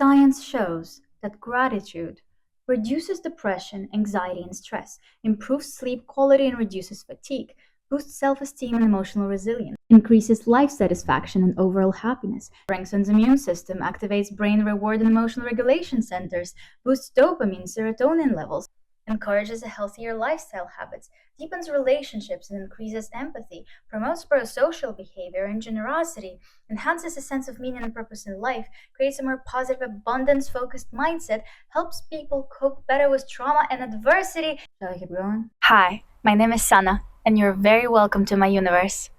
Science shows that gratitude reduces depression, anxiety, and stress, improves sleep quality and reduces fatigue, boosts self-esteem and emotional resilience, increases life satisfaction and overall happiness, strengthens immune system, activates brain reward and emotional regulation centers, boosts dopamine, serotonin levels, encourages a healthier lifestyle habits, deepens relationships and increases empathy, promotes pro-social behavior and generosity, enhances a sense of meaning and purpose in life, creates a more positive, abundance-focused mindset, helps people cope better with trauma and adversity. Shall I keep going? Hi, my name is Sana, and you're very welcome to my universe.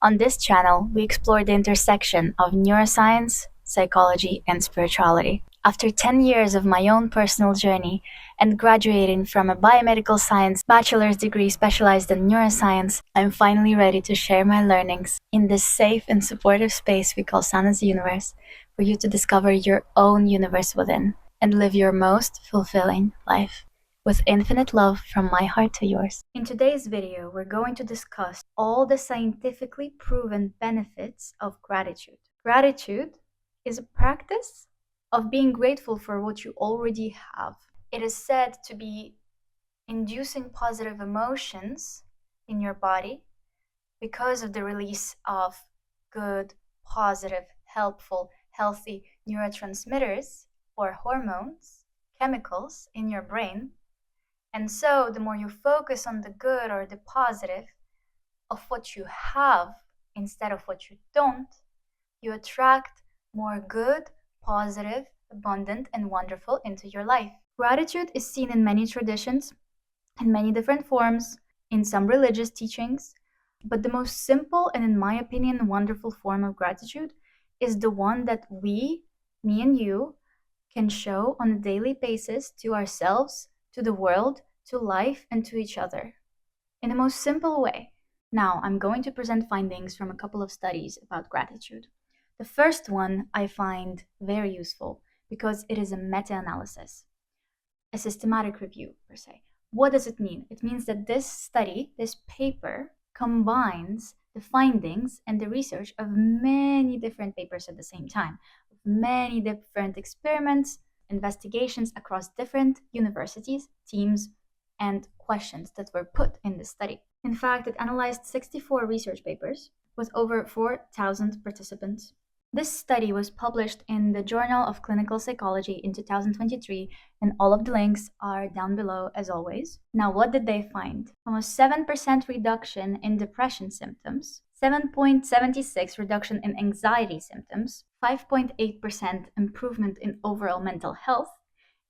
On this channel, we explore the intersection of neuroscience, psychology, and spirituality. After 10 years of my own personal journey and graduating from a biomedical science bachelor's degree specialized in neuroscience, I'm finally ready to share my learnings in this safe and supportive space we call Sana's Universe for you to discover your own universe within and live your most fulfilling life. With infinite love from my heart to yours. In today's video, we're going to discuss all the scientifically proven benefits of gratitude. Gratitude is a practice of being grateful for what you already have. It is said to be inducing positive emotions in your body because of the release of good, positive, helpful, healthy neurotransmitters or hormones, chemicals in your brain. And so the more you focus on the good or the positive of what you have instead of what you don't, you attract more good, positive, abundant, and wonderful into your life. Gratitude is seen in many traditions, in many different forms, in some religious teachings, but the most simple and, in my opinion, wonderful form of gratitude is the one that we, me and you, can show on a daily basis to ourselves, to the world, to life, and to each other in the most simple way. Now, I'm going to present findings from a couple of studies about gratitude. The first one I find very useful because it is a meta-analysis, a systematic review per se. What does it mean? It means that this study, this paper, combines the findings and the research of many different papers at the same time, many different experiments, investigations across different universities, teams, and questions that were put in the study. In fact, it analyzed 64 research papers with over 4,000 participants. This study was published in the Journal of Clinical Psychology in 2023, and all of the links are down below as always. Now, what did they find? Almost 7% reduction in depression symptoms, 7.76% reduction in anxiety symptoms, 5.8% improvement in overall mental health,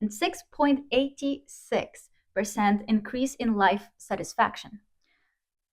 and 6.86% increase in life satisfaction.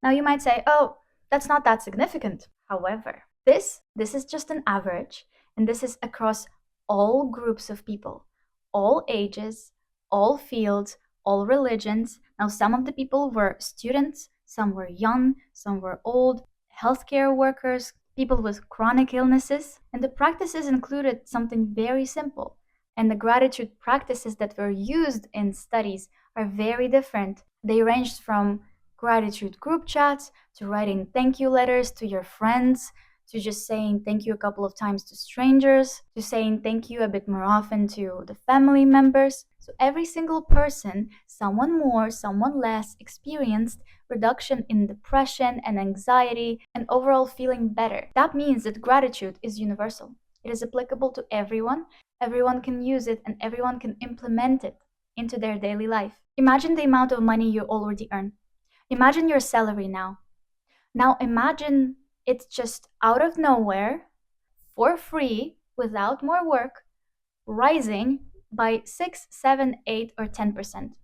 Now you might say, oh, that's not that significant. However, this is just an average, and this is across all groups of people, all ages, all fields, all religions. Now, some of the people were students, some were young, some were old, healthcare workers, people with chronic illnesses, and the practices included something very simple. And the gratitude practices that were used in studies are very different. They ranged from gratitude group chats to writing thank you letters to your friends, to just saying thank you a couple of times to strangers, to saying thank you a bit more often to the family members. So every single person, someone more, someone less, experienced reduction in depression and anxiety and overall feeling better. That means that gratitude is universal. It is applicable to everyone. Everyone can use it and everyone can implement it into their daily life. Imagine the amount of money you already earn. Imagine your salary now. Now imagine it's just out of nowhere, for free, without more work, rising by 6, 7, 8, or 10%.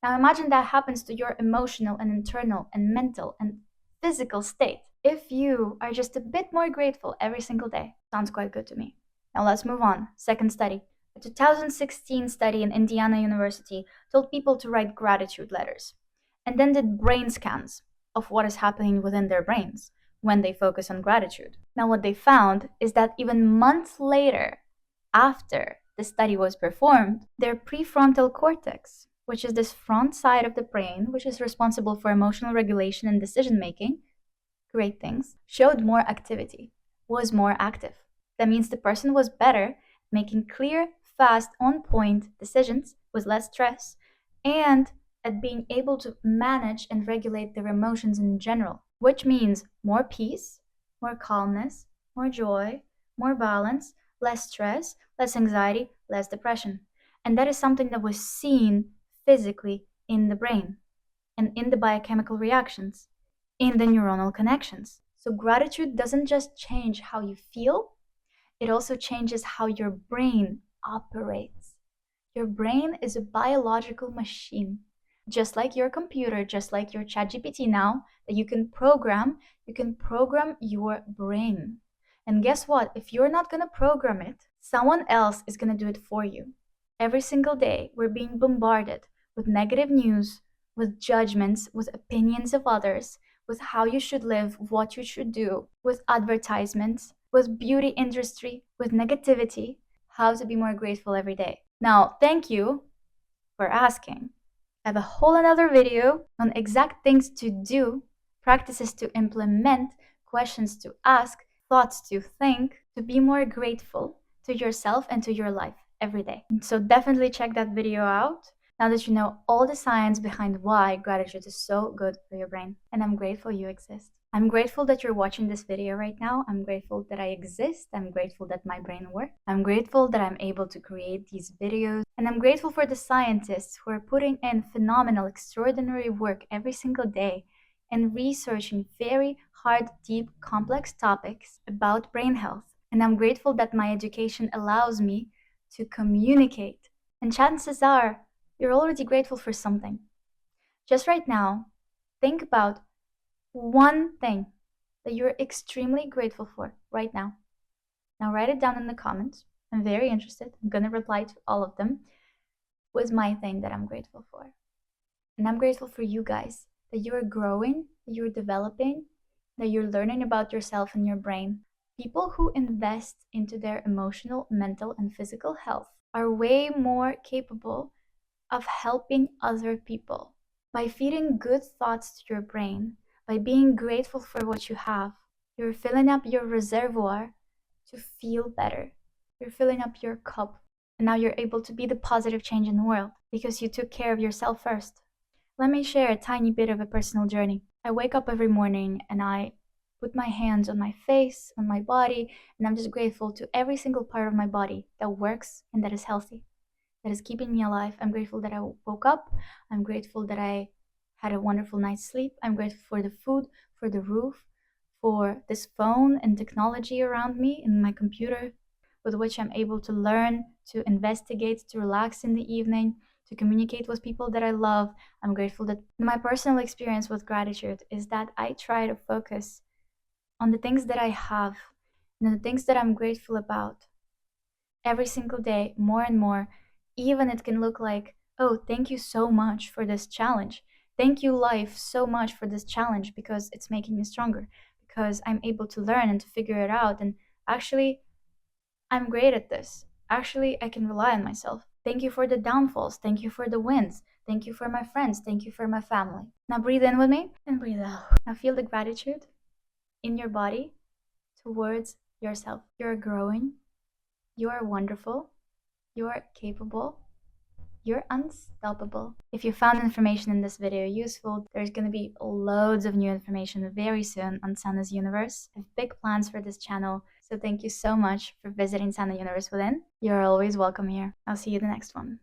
Now imagine that happens to your emotional and internal and mental and physical state. If you are just a bit more grateful every single day, sounds quite good to me. Now let's move on. Second study. A 2016 study in Indiana University told people to write gratitude letters and then did brain scans of what is happening within their brains when they focus on gratitude. Now, what they found is that even months later, after the study was performed, their prefrontal cortex, which is this front side of the brain, which is responsible for emotional regulation and decision making, great things, showed more activity, was more active. That means the person was better making clear, fast, on-point decisions with less stress, and at being able to manage and regulate their emotions in general, which means more peace, more calmness, more joy, more balance, less stress, less anxiety, less depression. And that is something that was seen physically in the brain and in the biochemical reactions, in the neuronal connections. So gratitude doesn't just change how you feel, it also changes how your brain operates. Your brain is a biological machine, just like your computer, just like your ChatGPT now, that you can program your brain. And guess what? If you're not going to program it, someone else is going to do it for you. Every single day, we're being bombarded with negative news, with judgments, with opinions of others, with how you should live, what you should do, with advertisements, with beauty industry, with negativity, how to be more grateful every day. Now, thank you for asking. I have a whole another video on exact things to do, practices to implement, questions to ask, thoughts to think, to be more grateful to yourself and to your life every day. So definitely check that video out now that you know all the science behind why gratitude is so good for your brain. And I'm grateful you exist. I'm grateful that you're watching this video right now. I'm grateful that I exist. I'm grateful that my brain works. I'm grateful that I'm able to create these videos. And I'm grateful for the scientists who are putting in phenomenal, extraordinary work every single day and researching very hard, deep, complex topics about brain health. And I'm grateful that my education allows me to communicate. And chances are, you're already grateful for something. Just right now, think about one thing that you're extremely grateful for right now. Now write it down in the comments. I'm very interested. I'm going to reply to all of them with my thing that I'm grateful for. And I'm grateful for you guys, that you're growing, that you're developing, that you're learning about yourself and your brain. People who invest into their emotional, mental, and physical health are way more capable of helping other people. By feeding good thoughts to your brain, by being grateful for what you have, you're filling up your reservoir to feel better. You're filling up your cup. And now you're able to be the positive change in the world because you took care of yourself first. Let me share a tiny bit of a personal journey. I wake up every morning and I put my hands on my face, on my body, and I'm just grateful to every single part of my body that works and that is healthy, that is keeping me alive. I'm grateful that I woke up. I'm grateful that I had a wonderful night's sleep. I'm grateful for the food, for the roof, for this phone and technology around me and my computer, with which I'm able to learn, to investigate, to relax in the evening, to communicate with people that I love. I'm grateful that my personal experience with gratitude is that I try to focus on the things that I have and the things that I'm grateful about every single day, more and more. Even it can look like, oh, thank you so much for this challenge. Thank you, life, so much for this challenge because it's making me stronger, because I'm able to learn and to figure it out. And actually, I'm great at this. Actually, I can rely on myself. Thank you for the downfalls. Thank you for the wins. Thank you for my friends. Thank you for my family. Now breathe in with me and breathe out. Now feel the gratitude in your body towards yourself. You're growing. You are wonderful. You are capable. You're unstoppable. If you found information in this video useful, there's going to be loads of new information very soon on Sana's Universe. I have big plans for this channel, so thank you so much for visiting Sana Universe Within. You're always welcome here. I'll see you in the next one.